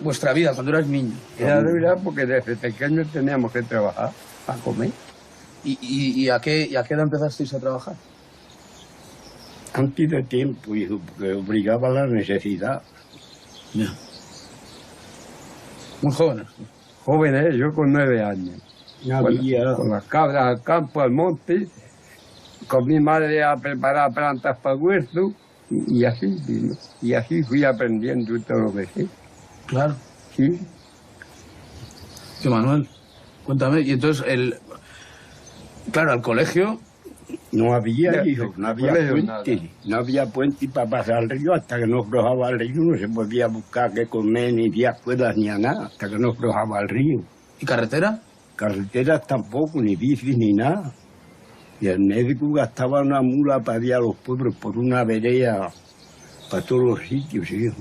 vuestra vida cuando eras niño? Era dura porque desde pequeños teníamos que trabajar para comer. ¿Y a qué edad empezasteis a trabajar? Antes de tiempo, hijo, porque obligaba a la necesidad. Ya. Muy jóvenes. Jóvenes, yo con 9 años. Había... Con las cabras al campo, al monte, con mi madre a preparar plantas para el huerto, y así vino. Y así fui aprendiendo todo lo que sé. Claro. Sí. Sí, Manuel, cuéntame. Y entonces, claro, al colegio... No había, Ya, hijo, no había colegio, puente. nada. No había puente para pasar al río. Hasta que no flojaba el río no se podía buscar qué comer, ni ir a escuelas, ni a nada. Hasta que no flojaba el río. ¿Y carretera? Carreteras tampoco, ni bicis, ni nada. Y el médico gastaba una mula para ir a los pueblos por una vereda para todos los sitios, hijo.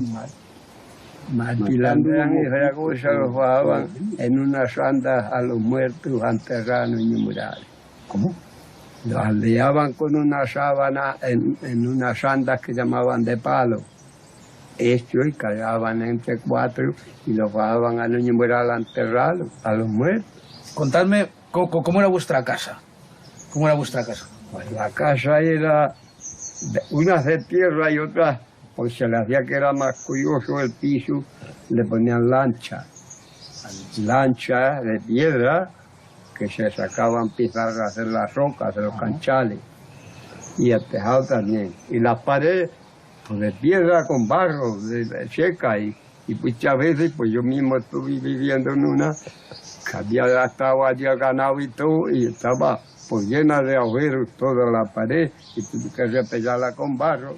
Martilandrán y Zaragoza los bajaban en unas andas a los muertos, anterranos y inmemoriales. ¿Cómo? Los aldeaban con una sábana en unas andas que llamaban de palo. Esto y cargaban entre 4 y los bajaban a los inmemoriales a enterrarlos, a los muertos. Contadme cómo era vuestra casa. ¿Cómo era vuestra casa? Pues la casa era unas de tierra y otras, pues se le hacía que era más curioso el piso, le ponían lanchas de piedra que se sacaban pizarras de las rocas, de los canchales, y el tejado también. Y las paredes, pues de piedra con barro, de seca, y muchas veces, pues yo mismo estuve viviendo en una que había estado allí ganado y todo, y estaba pues llena de agujeros toda la pared, y tuve que repellarla con barro.